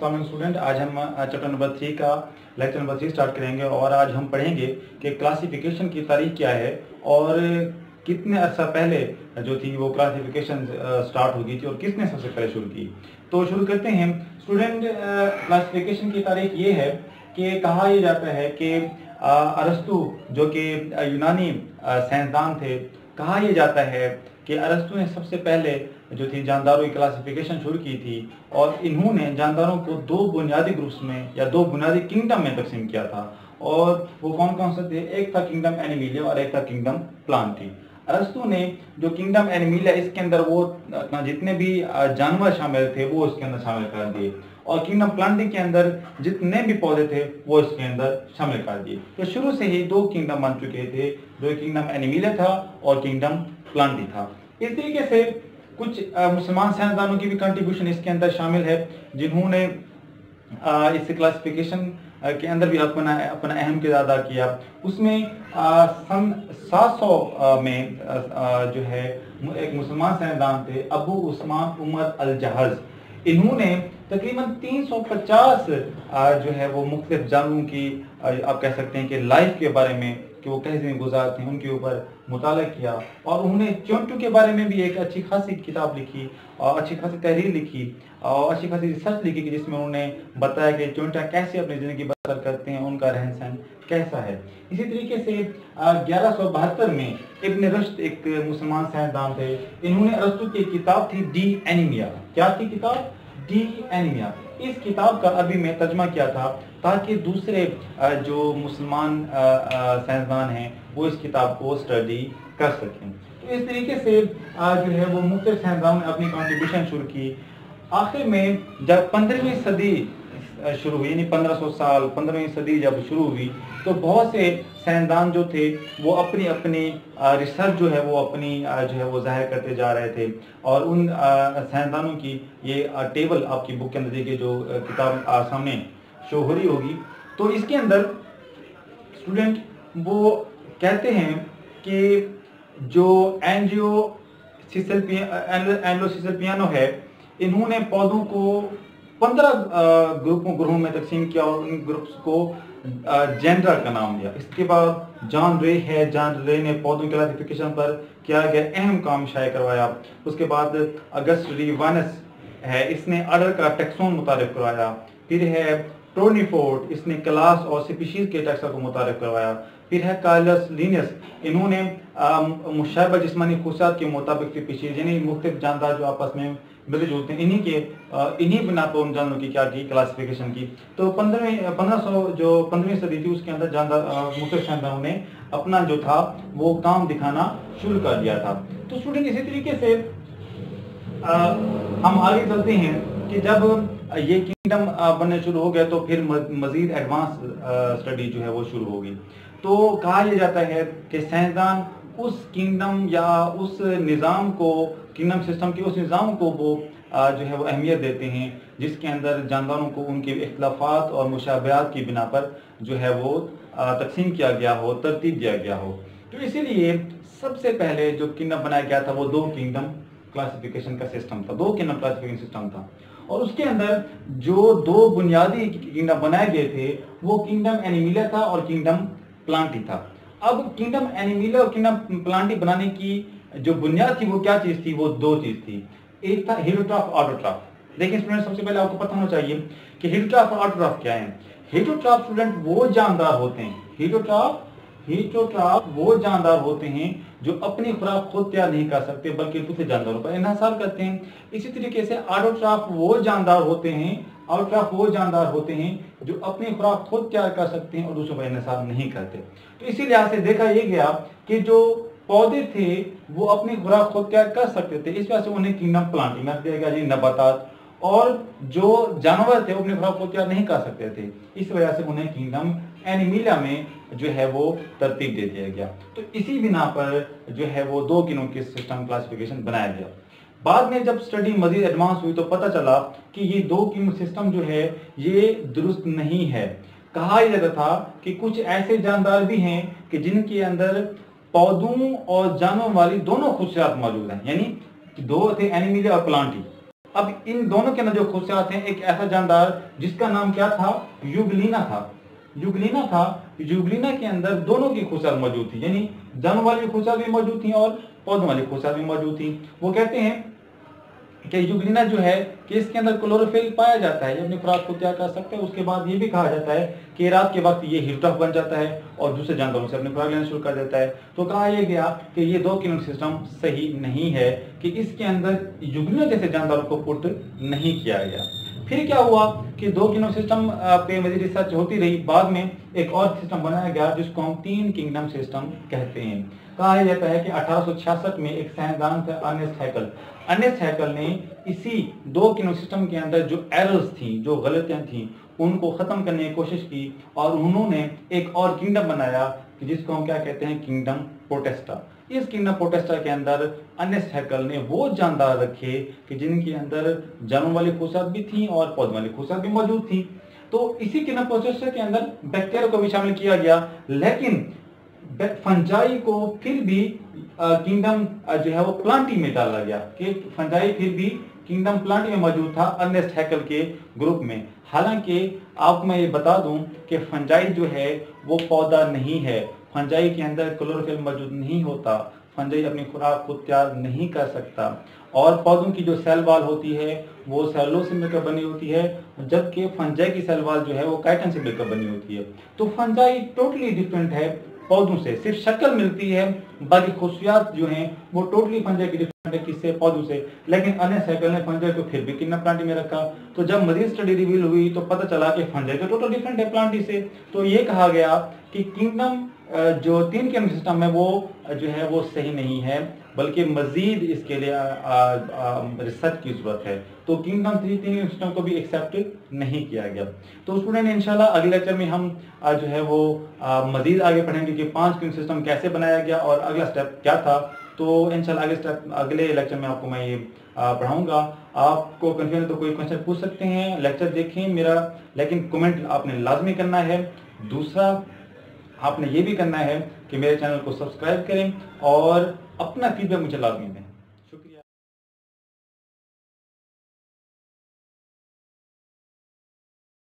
अस्सलाम वालेकुम स्टूडेंट। आज हम चैप्टर नंबर 3 का लेक्चर नंबर 3 स्टार्ट करेंगे और आज हम पढ़ेंगे कि क्लासिफिकेशन की तारीख क्या है और कितने अर्सा पहले जो थी वो क्लासिफिकेशन स्टार्ट हो गई थी और किसने सबसे पहले शुरू की। तो शुरू करते हैं स्टूडेंट। क्लासिफिकेशन की तारीख ये है कि कहा यह जाता है कि अरस्तु जो कि यूनानी साइंसदान थे, कहा यह जाता है कि अरस्तु ने सबसे पहले जो थी जानदारों की क्लासिफिकेशन शुरू की थी और इन्होंने जानदारों को दो बुनियादी ग्रुप्स में या दो बुनियादी किंगडम में तकसीम किया था। और वो कौन कौन से थे? एक था किंगडम एनिमिलिया और एक था किंगडम प्लांटी। अरस्तु ने जो किंगडम एनिमिलिया, इसके अंदर वो जितने भी जानवर शामिल थे वो इसके अंदर शामिल कर दिए और किंगडम प्लांटी के अंदर जितने भी पौधे थे वो इसके अंदर शामिल कर दिए। तो शुरू से ही दो किंगडम बन चुके थे, जो किंगडम एनिमिलिया था और किंगडम प्लांटी था। इस तरीके से कुछ मुसलमान साइंसदानों की भी कंट्रीब्यूशन इसके अंदर शामिल है, जिन्होंने इस क्लासिफिकेशन के अंदर भी अपना अहम किरदार अदा किया। उसमें सन 700 में जो है एक मुसलमान साइंसदान थे, अबू उस्मान उमर अल जहाज। इन्होंने तकरीबन 350 जो है वो मुख्तलिफ जानवरों की आप कह सकते हैं कि लाइफ के बारे में, कि वो कैसे दिन गुजारते हैं, उनके ऊपर मुताला किया। और उन्होंने चोंटू के बारे में भी एक अच्छी खासी किताब लिखी और अच्छी खासी तहरीर लिखी और अच्छी खासी रिसर्च लिखी, कि जिसमें उन्होंने बताया कि चोंटा कैसे अपनी ज़िंदगी बसर करते हैं, उनका रहन सहन कैसा है। इसी तरीके से 1172 में इब्न रुश्द एक मुसलमान साइंसदान थे, इन्होंने अरस्तु की किताब थी डी एनीमिया। क्या थी किताब? D anaemia. इस किताब का अभी मैं तर्जमा किया था ताकि दूसरे जो मुसलमान साइंसदान हैं वो इस किताब को स्टडी कर सकें। तो इस तरीके से जो है वो मुख्तलिफ साइंसदानों ने अपनी कंट्रीब्यूशन शुरू की। आखिर में जब 15वीं सदी शुरू हुई, यानी 1500 साल 15वीं सदी जब शुरू हुई, तो बहुत से साइंसदान जो थे वो अपनी अपनी रिसर्च जो है वो अपनी जो है वो जाहिर करते जा रहे थे। और उन साइंसदानों की ये टेबल आपकी बुक के अंदर देखिए, जो किताब सामने शो हो रही होगी। तो इसके अंदर स्टूडेंट वो कहते हैं कि जो एंजियोसिसल्पियानो है, इन्होंने पौधों को 15 ग्रुहों में तकसीम किया और उन ग्रुप्स को जेंडर का नाम दिया। इसके बाद जॉन रे है, जॉन रे ने पौधों की क्लासिफिकेशन पर किया गया अहम काम शाये करवाया। उसके बाद अगस्ट रिवानस है, इसने ऑर्डर का टैक्सोन मुतारिफ करवाया। फिर है टोर्नीफोर्ड, इसने क्लास और स्पीशीज के टैक्सोन को मुतारिफ करवाया। फिर है कार्लस लिनियस, इन्होंने मुशाबह जिस्मानी खुसूसियात के मुताबिक स्पीशीज, यानी मुख्तलिफ जानदार जो आपस में मिलते जुलते हैं, इन्हीं बिना पर उन जानवरों की क्या की क्लासिफिकेशन की। तो 15वीं सदी थी, उसके अंदर जानदार मुख्तलिफ जानदारों ने अपना जो था वो काम दिखाना शुरू कर दिया था। तो स्टूडेंट इसी तरीके से हम आगे चलते हैं कि जब ये किंगडम बनने शुरू हो गया तो फिर मजीद एडवांस स्टडी जो है वो शुरू होगी। तो कहा यह जाता है कि साइंसदान उस किंगडम या उस निज़ाम को, किंगडम सिस्टम के उस निज़ाम को वो जो है वो अहमियत देते हैं जिसके अंदर जानदारों को उनके इख्तलाफात और मुशाबहत की बिना पर जो है वो तकसीम किया गया हो, तरतीब दिया गया हो। तो इसीलिए सबसे पहले जो किंगडम बनाया गया था वो दो किंगडम क्लासिफिकेशन का सिस्टम था, दो किंगडम क्लासिफिकेशन सिस्टम था। और उसके अंदर जो दो बुनियादी किंगडम बनाए गए थे वो किंगडम एनिमिलिया था और किंगडम प्लांटी था। अब किंगडम एनिमिलिया और किंगडम प्लांटी बनाने की जो बुनियाद थी वो क्या चीज थी? वो दो चीज थी। एक था हेटेरोट्रॉफ और ऑटोट्रॉफ। देखिए स्टूडेंट, सबसे पहले आपको पता होना चाहिए कि हेटेरोट्रॉफ और ऑटोट्रॉफ क्या है। हेटेरोट्रॉफ स्टूडेंट वो जानदार होते हैं, हेटेरोट्रॉफ वो जानदार होते हैं जो अपनी खुराक खुद तैयार नहीं कर सकते बल्कि दूसरे जानदारों पर इन्हिसार करते हैं। इसी तरीके से ऑटोट्रॉफ वो जानदार होते हैं जो अपनी खुराक खुद तैयार कर सकते हैं और दूसरों पर इन्हिसार नहीं करते। तो इसी लिहाज से देखा यह गया कि जो पौधे थे वो अपनी खुराक खुद तैयार कर सकते थे, इस वजह से उन्हें किंगडम प्लांटी में दिया गया जी, नबातात। और जो जानवर थे वो अपनी खुराक खुद तैयार नहीं कर सकते थे, इस वजह से उन्हें किंगडम एनिमिलिया में जो है वो तरतीब दे दिया गया। तो इसी बिना पर जो है वो दो किंगडम के सिस्टम क्लासिफिकेशन बनाया गया। बाद में जब स्टडी मजीद एडवांस हुई तो पता चला कि ये दो किंगडम सिस्टम जो है ये दुरुस्त नहीं है। कहा यह जाता था कि कुछ ऐसे जानदार भी हैं कि जिनके अंदर पौधों और जानवर वाली दोनों खुसूसियात मौजूद हैं, यानी दो थे एनिमिलिया और प्लांटी। अब इन दोनों के अंदर जो खुशियात हैं, एक ऐसा जानदार जिसका नाम क्या था, यूग्लिना था। यूग्लिना था, यूग्लिना के अंदर दोनों की खुशियात मौजूद थी, यानी जानवर वाली खुशियात भी मौजूद थी और पौधों वाली खुशियात भी मौजूद थी। वो कहते हैं कि यूग्लिना जो है कि इसके अंदर क्लोरोफिल पाया जाता है, ये अपनी खुराक को तैयार कर सकता है। उसके बाद ये भी कहा जाता है कि रात के वक्त ये हीट बन जाता है और दूसरे जानवरों से अपनी खुराक लेना शुरू कर देता है। तो कहा यह गया कि ये दो किनों सिस्टम सही नहीं है, कि इसके अंदर यूग्लिना जैसे जानवरों को पुट नहीं किया गया। फिर क्या हुआ कि दो किंगडम सिस्टम पे मजीद रिसर्च होती रही। बाद में एक और सिस्टम बनाया गया जिसको हम तीन किंगडम सिस्टम कहते हैं। कहा जाता है कि 1866 में एक साइंसदान थे अर्नेस्ट हैकल। अर्नेस्ट हैकल ने इसी दो किंगडम सिस्टम के अंदर जो एरर्स थी, जो गलतियां थी, उनको खत्म करने की कोशिश की और उन्होंने एक और किंगडम बनाया जिसको हम क्या कहते हैं, किंगडम पोटेस्टा। इस किंगडम पोटेस्टा के अंदर अर्नेस्ट हैकल ने वो जानदार रखे कि जिनके अंदर जानवर वाली खुशियात भी थी और पौधों वाली खुशियात भी मौजूद थी। तो इसी किंगडम पोटेस्टा के अंदर बैक्टीरिया को भी शामिल किया गया, लेकिन फंजाई को फिर भी किंगडम जो है वो प्लांटी में डाला गया, कि फंजाई फिर भी किंगडम प्लांटी में मौजूद था अर्नेस्ट हैकल के ग्रुप में। हालांकि आपको मैं ये बता दूं कि फंजाई जो है वो पौधा नहीं है, फंजाई के अंदर क्लोरोफिल मौजूद नहीं होता, फंजाई अपनी खुराक को तैयार नहीं कर सकता। और पौधों की जो सेल वाल होती है वो सेलों से मिलकर बनी होती है, जबकि फंजाई की सेल वाल जो है वो काइटिन से मिलकर बनी होती है। तो फंजाई टोटली डिफरेंट है पौधों से, सिर्फ शक्ल मिलती है, बाकी खुशियात जो हैं वो टोटली फंजाई की डिफरेंट है, किससे, पौधों से। लेकिन अर्नेस्ट हैकल ने फंजाई को फिर भी किंगडम प्लांटी में रखा। तो जब मजीद स्टडी रिवील हुई तो पता चला कि फंजाई तो टोटल डिफरेंट है प्लांटी से। तो ये कहा गया कि किंगडम जो तीन किंगडम सिस्टम है वो जो है वो सही नहीं है, बल्कि मजीद इसके लिए रिसर्च की जरूरत है। तो किंगडम तीन सिस्टम को भी एक्सेप्ट नहीं किया गया। तो स्टूडेंट इंशाल्लाह अगले लेक्चर में हम जो है वो मजीद आगे पढ़ेंगे कि 5 किंगडम सिस्टम कैसे बनाया गया और अगला स्टेप क्या था। तो इंशाल्लाह अगले लेक्चर में आपको मैं ये पढ़ाऊंगा। आपको कंफ्यूजन तो कोई क्वेश्चन पूछ सकते हैं, लेक्चर देखें मेरा, लेकिन कमेंट आपने लाजमी करना है। दूसरा आपने ये भी करना है कि मेरे चैनल को सब्सक्राइब करें और अपना फीडबैक मुझे लाजमी दें।